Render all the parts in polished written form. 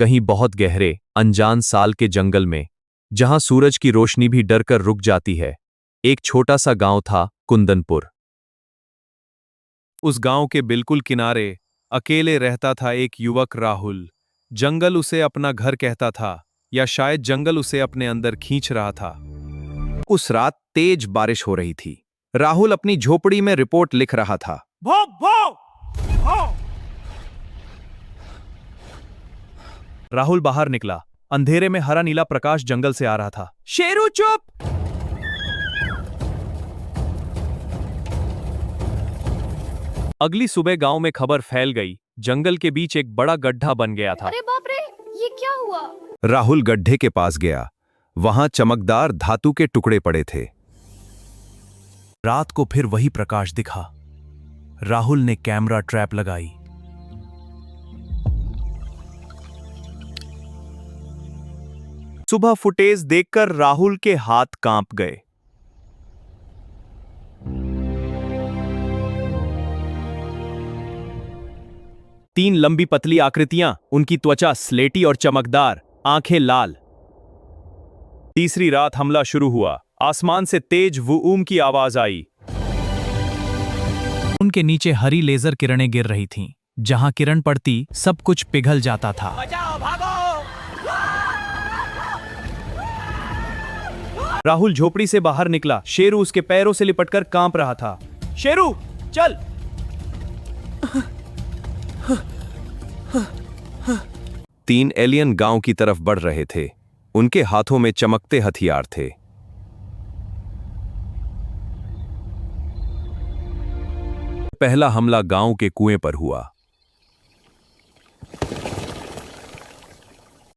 कहीं बहुत गहरे अनजान साल के जंगल में, जहां सूरज की रोशनी भी डरकर रुक जाती है, एक छोटा सा गांव था, कुंदनपुर। उस गांव के बिल्कुल किनारे अकेले रहता था एक युवक, राहुल। जंगल उसे अपना घर कहता था, या शायद जंगल उसे अपने अंदर खींच रहा था। उस रात तेज बारिश हो रही थी। राहुल अपनी झोपड़ी में रिपोर्ट लिख रहा था। भो भो भो। राहुल बाहर निकला। अंधेरे में हरा नीला प्रकाश जंगल से आ रहा था। शेरू चुप। अगली सुबह गांव में खबर फैल गई, जंगल के बीच एक बड़ा गड्ढा बन गया था। अरे बाप रे, ये क्या हुआ? राहुल गड्ढे के पास गया। वहां चमकदार धातु के टुकड़े पड़े थे। रात को फिर वही प्रकाश दिखा। राहुल ने कैमरा ट्रैप लगाई। सुबह फुटेज देखकर राहुल के हाथ कांप गए। तीन लंबी पतली आकृतियां, उनकी त्वचा स्लेटी और चमकदार, आंखें लाल। तीसरी रात हमला शुरू हुआ। आसमान से तेज वूम की आवाज आई। उनके नीचे हरी लेजर किरणें गिर रही थीं। जहां किरण पड़ती, सब कुछ पिघल जाता था। बचाओ, भागो। राहुल झोपड़ी से बाहर निकला। शेरू उसके पैरों से लिपटकर कांप रहा था। शेरू, चल। तीन एलियन गांव की तरफ बढ़ रहे थे। उनके हाथों में चमकते हथियार थे। पहला हमला गांव के कुएं पर हुआ।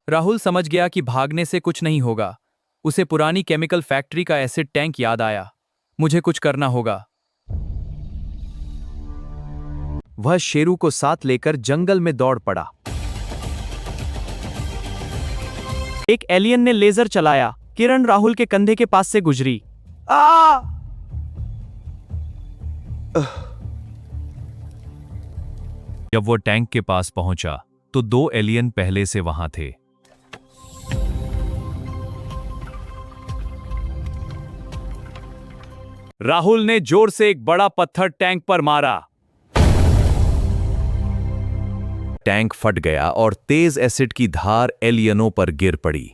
राहुल समझ गया कि भागने से कुछ नहीं होगा। उसे पुरानी केमिकल फैक्ट्री का एसिड टैंक याद आया। मुझे कुछ करना होगा। वह शेरू को साथ लेकर जंगल में दौड़ पड़ा। एक एलियन ने लेजर चलाया। किरण राहुल के कंधे के पास से गुजरी। जब वो टैंक के पास पहुंचा, तो दो एलियन पहले से वहां थे। राहुल ने जोर से एक बड़ा पत्थर टैंक पर मारा। टैंक फट गया और तेज एसिड की धार एलियनों पर गिर पड़ी।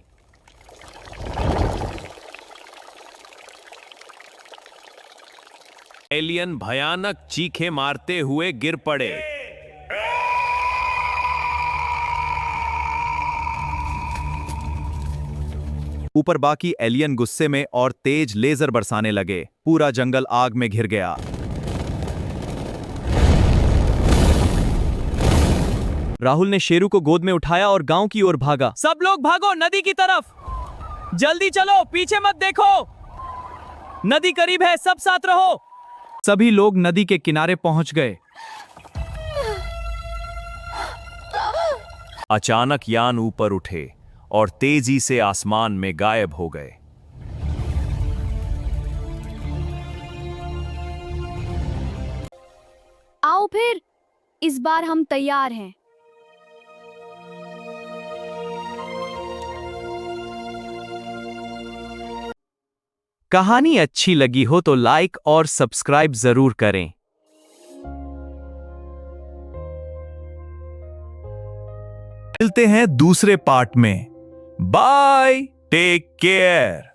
एलियन भयानक चीखें मारते हुए गिर पड़े। ऊपर बाकी एलियन गुस्से में और तेज लेजर बरसाने लगे। पूरा जंगल आग में घिर गया। राहुल ने शेरू को गोद में उठाया और गांव की ओर भागा। सब लोग भागो, नदी की तरफ। जल्दी चलो, पीछे मत देखो। नदी करीब है, सब साथ रहो। सभी लोग नदी के किनारे पहुंच गए। अचानक यान ऊपर उठे और तेजी से आसमान में गायब हो गए। आओ फिर, इस बार हम तैयार हैं। कहानी अच्छी लगी हो तो लाइक और सब्सक्राइब जरूर करें। मिलते हैं दूसरे पार्ट में। Bye, take care.